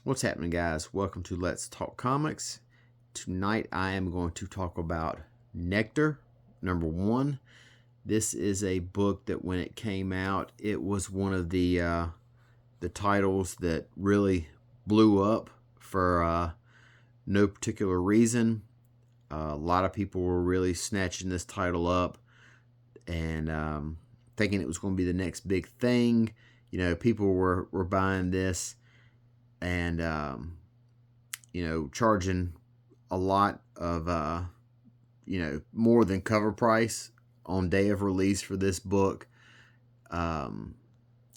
What's happening, guys? Welcome to Let's Talk Comics. Tonight I am going to talk about Nectar, #1. This is a book that when it came out, it was one of the titles that really blew up for no particular reason. A lot of people were really snatching this title up and thinking it was going to be the next big thing. You know, people were buying this and charging a lot of more than cover price on day of release for this book,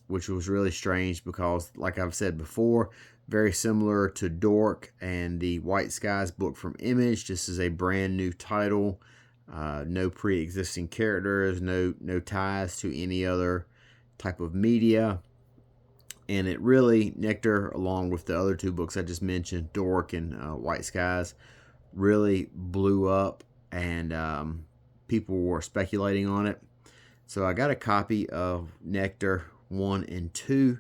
which was really strange because, like I've said before, very similar to Dork and the White Skies book from Image. This is a brand new title, no pre-existing characters, no ties to any other type of media. And it really, Nectar, along with the other two books I just mentioned, Dork and White Skies, really blew up, and people were speculating on it. So I got a copy of Nectar 1 and 2,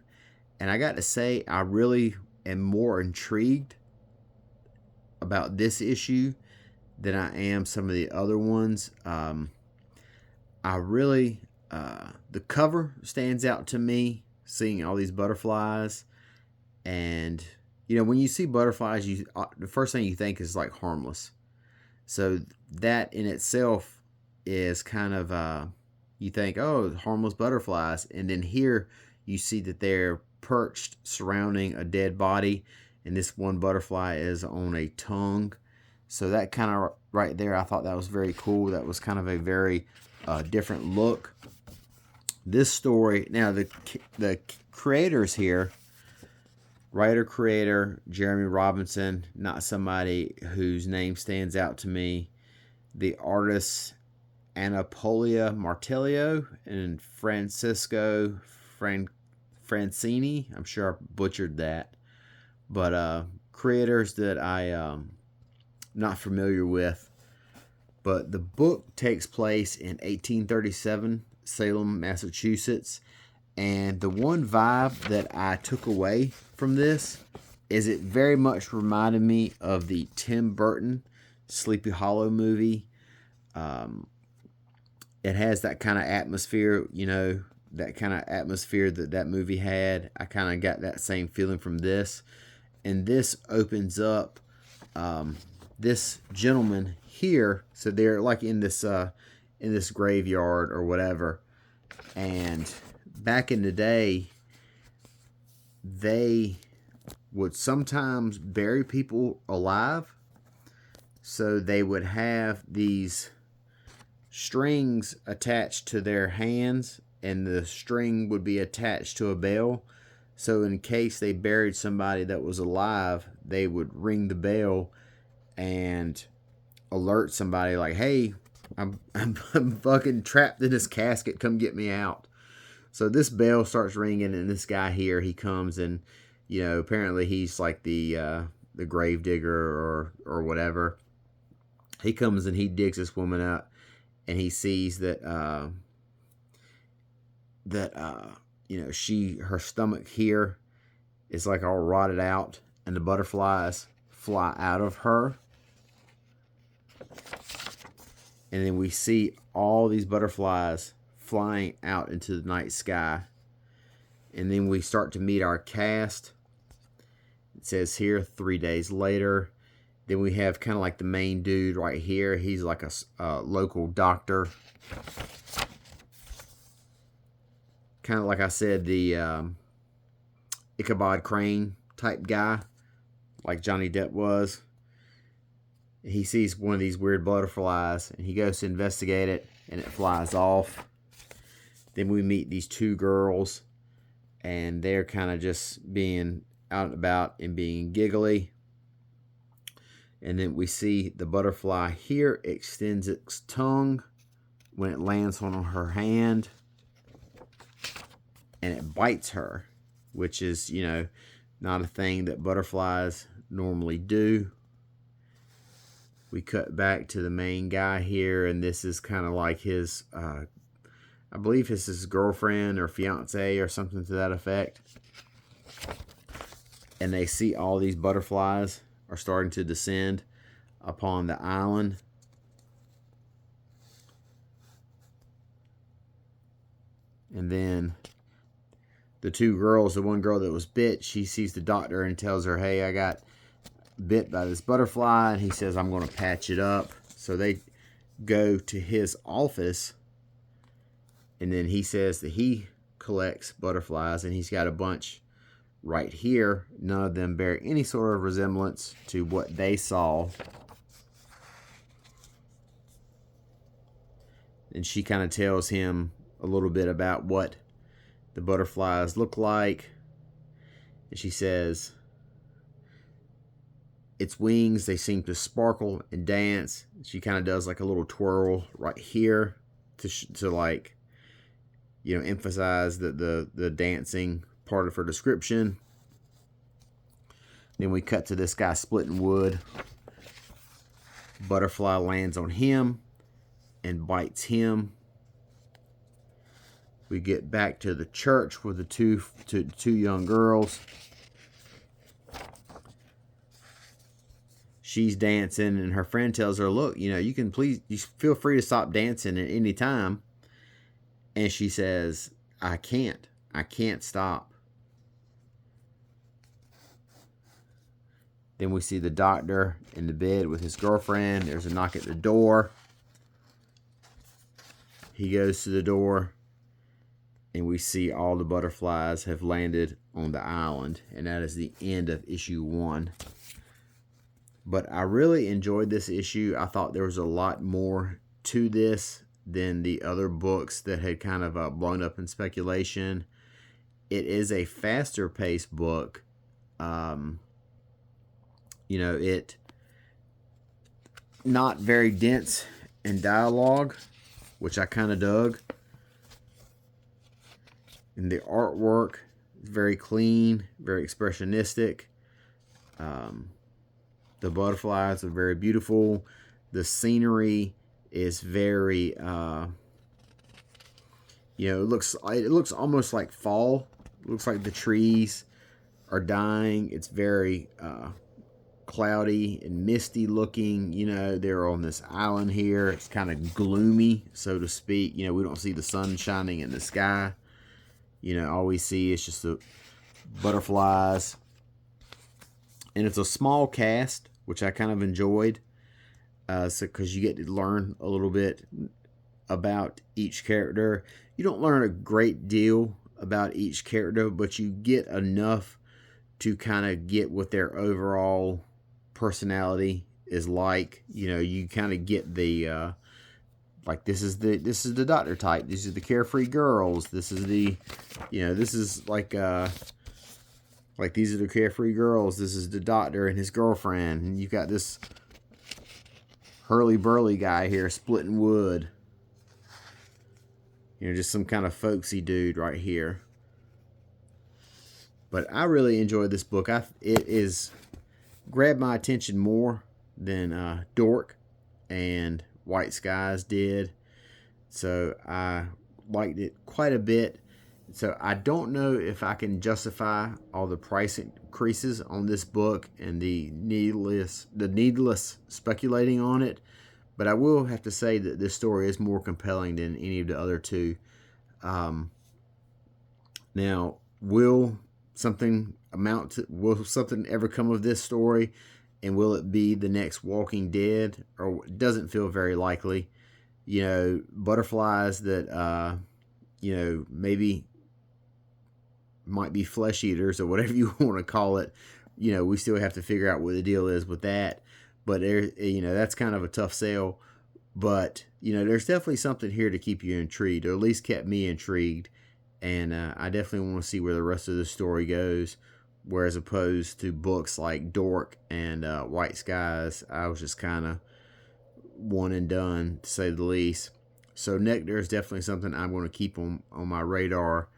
and I got to say, I really am more intrigued about this issue than I am some of the other ones. I really, the cover stands out to me, seeing all these butterflies. And when you see butterflies, the first thing you think is like harmless. So that in itself is kind of you think, oh, harmless butterflies, and then here you see that they're perched surrounding a dead body, and this one butterfly is on a tongue. So that kind of right there, I thought that was very cool. That was kind of a very different look. This story, now the creators here, writer-creator Jeremy Robinson, not somebody whose name stands out to me. The artists, Anapolia Martelio and Francisco Francini. I'm sure I butchered that. But creators that I not familiar with. But the book takes place in 1837, Salem, Massachusetts. And the one vibe that I took away from this is it very much reminded me of the Tim Burton Sleepy Hollow movie. It has that kind of atmosphere, that kind of atmosphere that movie had. I kind of got that same feeling from this. And this opens up this gentleman here. So they're like in this graveyard or whatever. And back in the day, they would sometimes bury people alive. So they would have these strings attached to their hands, and the string would be attached to a bell. So in case they buried somebody that was alive, they would ring the bell and alert somebody like, hey, I'm fucking trapped in this casket, come get me out. So this bell starts ringing, and this guy here, he comes, and apparently he's like the grave digger or whatever. He comes and he digs this woman up, and he sees that her stomach here is like all rotted out, and the butterflies fly out of her. And then we see all these butterflies flying out into the night sky. And then we start to meet our cast. It says here 3 days later. Then we have kind of like the main dude right here. He's like a local doctor. Kind of like I said, the Ichabod Crane type guy, like Johnny Depp was. He sees one of these weird butterflies, and he goes to investigate it, and it flies off. Then we meet these two girls, and they're kind of just being out and about and being giggly. And then we see the butterfly here extends its tongue when it lands on her hand, and it bites her, which is, not a thing that butterflies normally do. We cut back to the main guy here, and this is kind of like his, I believe it's his girlfriend or fiance or something to that effect. and they see all these butterflies are starting to descend upon the island. And then the two girls, the one girl that was bit, she sees the doctor and tells her, hey, I got bit by this butterfly. And he says, I'm going to patch it up. So they go to his office, and then he says that he collects butterflies, and he's got a bunch right here. None of them bear any sort of resemblance to what they saw. And she kind of tells him a little bit about what the butterflies look like. And she says, its wings, they seem to sparkle and dance. She kind of does like a little twirl right here to like, you know, emphasize the dancing part of her description. Then we cut to this guy splitting wood. Butterfly lands on him and bites him. We get back to the church with the two young girls. She's dancing, and her friend tells her, look, you know, you feel free to stop dancing at any time. And she says, I can't stop. Then we see the doctor in the bed with his girlfriend. There's a knock at the door. He goes to the door, and we see all the butterflies have landed on the island. And that is the end of issue 1. But I really enjoyed this issue. I thought there was a lot more to this than the other books that had kind of blown up in speculation. It is a faster paced book. You know, it not very dense in dialogue, which I kind of dug. And the artwork is very clean, very expressionistic. The butterflies are very beautiful. The scenery is very, you know, it looks almost like fall. It looks like the trees are dying. It's very cloudy and misty looking. You know, they're on this island here. It's kind of gloomy, so to speak. You know, we don't see the sun shining in the sky. You know, all we see is just the butterflies. And it's a small cast, which I kind of enjoyed. Because you get to learn a little bit about each character. You don't learn a great deal about each character, but you get enough to kind of get what their overall personality is like. You know, you kind of get the like this is the doctor type. These are the carefree girls. This is the, you know, this is like these are the carefree girls. This is the doctor and his girlfriend. And you've got this hurly-burly guy here splitting wood. You know, just some kind of folksy dude right here. But I really enjoyed this book. It is grabbed my attention more than Dork and White Skies did. So I liked it quite a bit. So I don't know if I can justify all the price increases on this book and the needless speculating on it. But I will have to say that this story is more compelling than any of the other two. Now, will something ever come of this story? And will it be the next Walking Dead? Or it doesn't feel very likely. You know, butterflies that, you know, maybe might be flesh eaters or whatever you want to call it. You know, we still have to figure out what the deal is with that. But there, you know, that's kind of a tough sell. But you know, there's definitely something here to keep you intrigued, or at least kept me intrigued. And I definitely want to see where the rest of the story goes. Whereas opposed to books like Dork and White Skies, I was just kind of one and done, to say the least. So Nectar is definitely something I'm going to keep on my radar.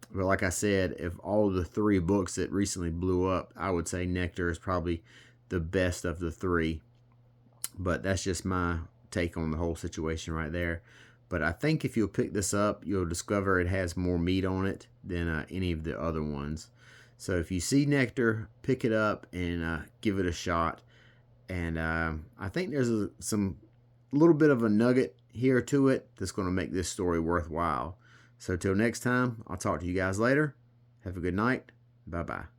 But like I said, if all the 3 books that recently blew up, I would say Nectar is probably the best of the 3. But that's just my take on the whole situation right there. But I think if you'll pick this up, you'll discover it has more meat on it than any of the other ones. So if you see Nectar, pick it up and give it a shot. And I think there's some little bit of a nugget here to it that's going to make this story worthwhile. So till next time, I'll talk to you guys later. Have a good night. Bye-bye.